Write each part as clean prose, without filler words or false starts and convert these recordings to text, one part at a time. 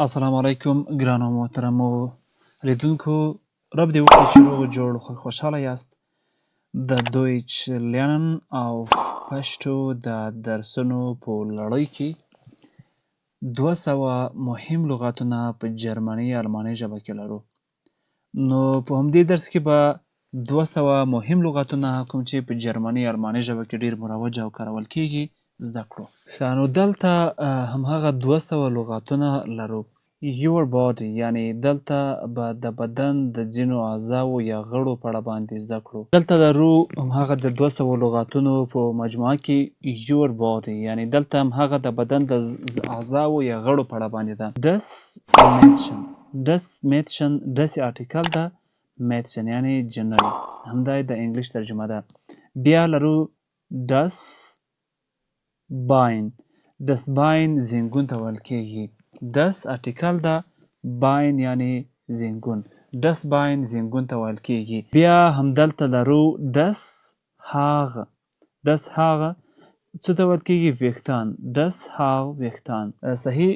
السلام علیکم ګرانو محترمو لیدونکو. رب دې وکړي چې روغ جوړ خوشحاله یاست. د دویچ لرنن auf پښتو د درسونو په لړۍ کې 200 مهم لغاتونه په جرمني الماني ژبه کې لرو. نو په همدې درس کې به 200 مهم لغاتونه کوم چې په جرمني الماني ژبه کې ډیر مروج او کارول کیږي زده کړو. نو دلته همغه 200 لغاتونه لرو. your body یعنی دلته به د بدن د ځینو اعضاو یا غړو په اړه باندې زده کړو. دلته لرو همغه د 200 لغاتونو په مجموعه کې your body یعنی دلته همغه د بدن د اعضاو یا غړو په اړه باندې ده. das Mädchen داسې article ده. Mädchen یعنی جنۍ، همدا د انګلیش ترجمه ده. بیا لرو das Bein زنګون ته ویل کیږي. das article ده، Bein یعنی زنګون. das Bein زنګون ته ویل کیږي. بیا همدلته لرو das Haar څه ته ویل کیږي؟ ویښتان. das Haar ویښتان. صحیح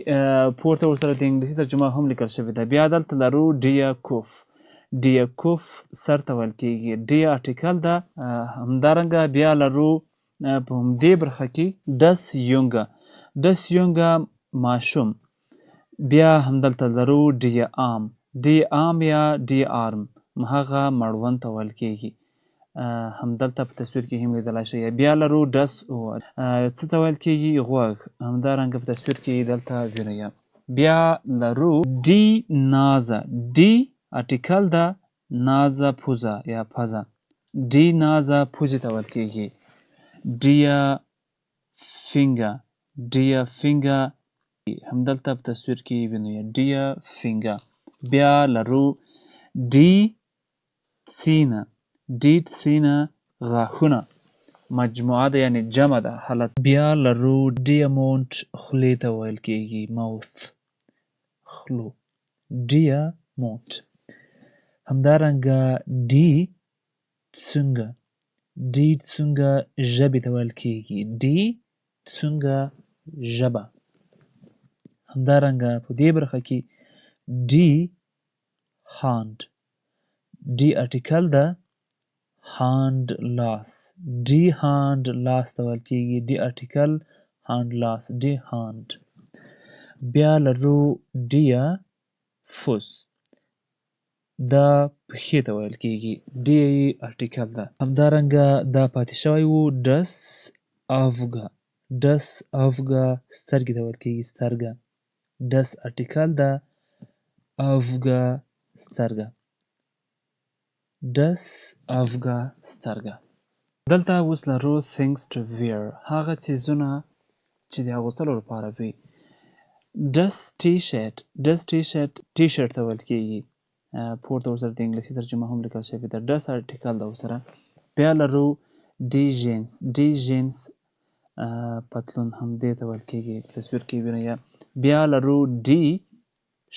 پورته ورسره د انګلیسي ترجمه هم لیکل شوې ده. بیا دلته لرو der Kopf سر ته ویل کیږي. der article ده. همدارنګه بیا لرو په همدې برخه کې das Junge ماشوم. بیا همدلته لرو die Arm یا die Arm هغه مړوند ته ویل کیږي. همدلته په تصویر کې هم لیدلای شئ. بیا لرو das Ohr څه ته ویل کیږي؟ غوږ. همدارنګه په تصویر کې دلته وینئ. بیا لرو die Nase article ده. Nase پوزه یا پزه. die Nase پوزې ته ویل کیږي. der Finger همدلته په تصویر کې وینئ. der Finger. بیا لرو die Zähne غاښونه مجموعه ده یعنی جمع ده حالت. بیا لرو der Mund خولې ته ویل کیږي. mouth خولو. der Mund. همدارنګه die Zunge ژبې ته ویل کیږي. die Zunge ژبه. همدارنګه په دې برخه کې die Hand article ده. hand لاس. die Hand لاس ته ویل کیږي. die article hand لاس. die Hand. بیا لرو der Fuß دا پښې ته ویل کیږي. die article ده. همدارنګه دا پاتې شوی وو das Auge سترګې ته ویل کیږي. سترګه. das article ده. Auge سترګه. das Auge سترګه. دلته اوس لرو things to wear هغه څیزونه چې د اغوستلو لپاره وي. das T-shirt ټي-شرټ ته ویل کیږي. پورته ورسره د انګلیسي ترجمه هم لیکل شوې ده. das article ده ورسره. بیا لرو die jeans پتلون همدې ته ویل کیږي. په تصویر کې وینئ. بیا لرو die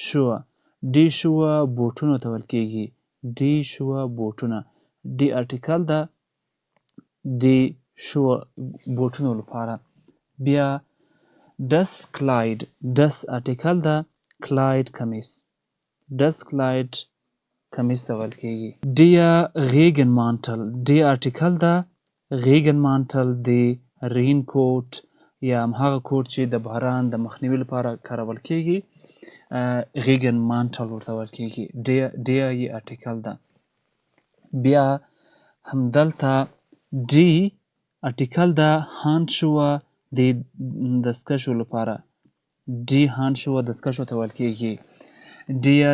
Schuhe بوټونو ته ویل کیږي. die Schuhe بوټونه. die article ده. die Schuhe بوټونو لپاره. بیا das Kleid article ده. Kleid کمیس. das Kleid کمیس ته ویل کیږي. der Regenmantel die article ده. Regenmantel دی رینکوټ یا هغه کوټ چې د باران د مخنیوي لپاره کارول کیږي. Regenmantel ورته ویل کیږي. der article ده. بیا همدلته die article ده. handschuhe د دستکشو لپاره. die handschuhe دستکشو ته ویل کیږي. der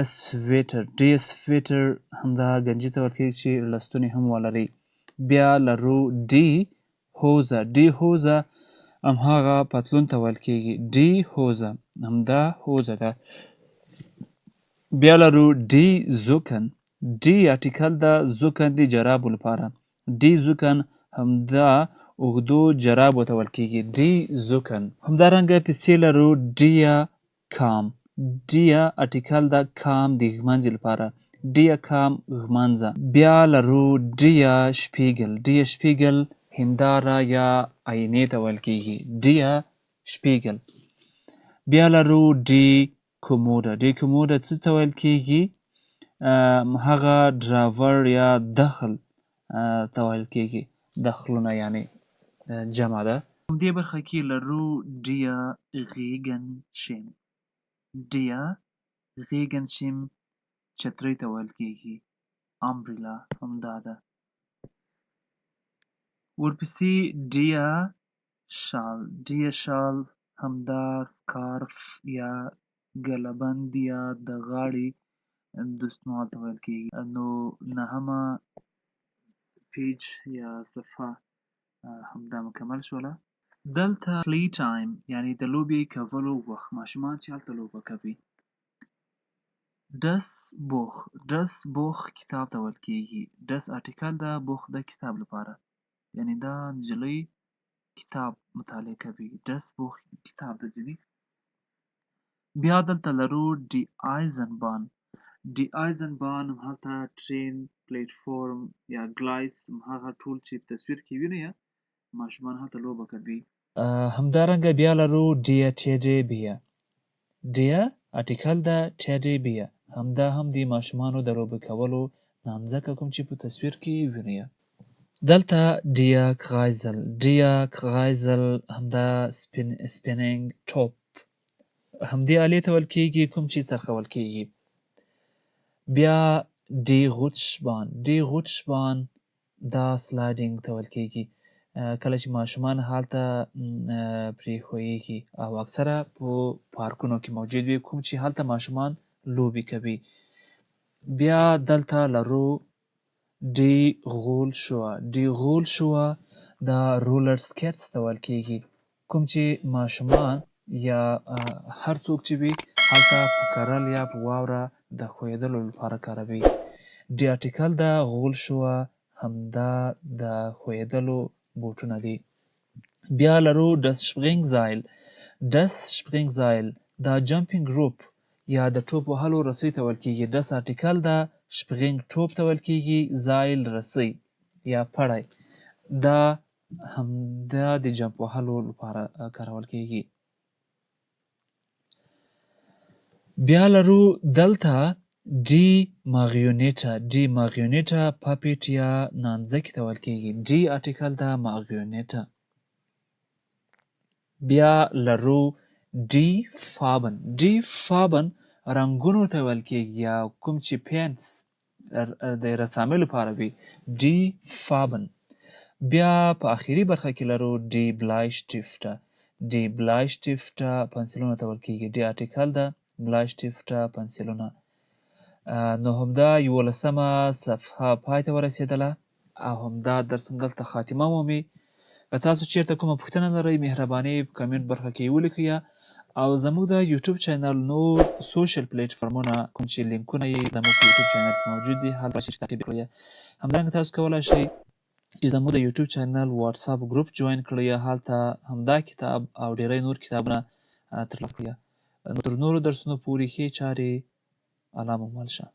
sweater همدا ګنجي ته ویل کیږي چې لستونې هم ولري. بیا لرو die Hose همهغه پتلون ته ویل کیږي. die Hose همدا هوزه ده. بیا لرو die Socken die article ده. Socken د جرابو لپاره. die Socken همدا اوږدو جرابو ته ویل کیږي. die Socken. همدارنګه پسې لرو der Kamm article ده. Kamm د ږمنځې لپاره. der Kamm ږمنځه. بیا لرو der Spiegel هنداره یا آینې ته ویل کیږي. der Spiegel. بیا لرو die کوموډه. ډي کوموډه څه ته ویل کېږي؟ هغه ډراور یا دخل ته ویل کېږي. دخلونه یعنې جمع ده. دې برخه کې لرو ډیا غیګنشیم. ډیا غیګنشیم چترۍ ته ویل کېږي. امبریلا همدا ده. ورپسې ډیا شال. ډیا شال همدا سکارف یا گلبند یا د غاړې دستمال ته ویل کېږي. نو نهمه پیج یا صفحه همدا مکمل شوله. دلته پلی ټایم یعنې د لوبې کولو وخت، ماشومان چې هلته لوبه کوي. ډس بوخ. ډس بوخ کتاب ته ویل کېږي. ډس ارټیکل ده، بوخ د کتاب لپاره، یعنې دا نجلۍ کتاب مطالعه کوي. ډس بوخ کتاب ده ځینې. بیا دلته لرو ډي آیزنبان. ډي آیزنبان هلته ټرین، پلیټفورم یا ګلایس هغه ټول چې تصویر کې وینئ ماشومان هلته لوبه کوي. همدارنګه بیا لرو ډیا ټیډي بیا. ډیا ارټیکل ده، ټیډي بیا همدا هم د ماشومانو د لوبې کولو نانځکه کوم چې په تصویر کې وینئ. دلته ډیا کغایزل. ډیا کغایزل همدا سپینینګ ټوپ همدې آلې ته ویل کېږي کوم چې څرخول کېږي. بیا ډي غوټشبان. ډي غوټشبان دا سلایډینګ ته ویل کېږي. کله چې ماشومان هلته پرېښویېږي او اکثره په پارکونو کې موجود وي کوم چې هلته ماشومان لوبې کوي. بیا دلته لرو ډي غول شوه. ډي غول شوه دا رولر سکیټس ته ویل کېږي کوم چې ماشومان یا هر څوک چې وي هلته په کرل یا په واوره د ښویېدلو لپاره کاروي. ډي ارټیکل ده، غول شوه همدا د ښویېدلو بوټونه دي. بیا لرو ډس شپرینګ زایل. ډس شپرینګ زایل دا جمپینګ روپ یا د ټوپ وهلو رسۍ ته ویل کېږي. ډس ارټیکل ده، شپرینګ ټوپ ته ویل کېږي، زایل رسۍ یا پړی دا همدا د جمپ وهلو لپاره کارول کېږي. بیا لرو دلته ډي ماریونیټه. ډي ماریونیټه پاپیټ یا نانځکې ته ویل کېږي. ډي ارټیکل ده، ماریونیټه. بیا لرو ډي فابن. ډي فابن رنګونو ته ویل کېږي یا کوم چې پینټس د رسامۍ لپاره وي. ډي فابن. بیا په آخري برخه کې لرو ډي بلایشټیفټه. ډي بلایشټیفټه پنسلونو ته ویل کېږي. ډي ارټیکل ده، بلایشټیفټه پنسلونه. نو همدا 11مه صفحه پای ته ورسېدله او همدا درس هم دلته خاتمه مومي. که تاسو چیرته کومه پوښتنه لرئ مهرباني په کمنټ برخه کې ولیکئ او زموږ د یوټیوب چینل نور سوشل پلیټفارمونه کوم چې لینکونه یې زموږ په یوټیوب چینل کې موجود دي هلته راشئ چې تعقیب کړئ. همدارنګه تاسو کولی شئ چې زموږ د یوټیوب چینل واتساپ ګروپ جوین کړئ، هلته همدا کتاب او ډیری نور کتابونه ترلاسه کړئ. نو تر نورو درسونو پورې ښې چارې الله مو مل شه.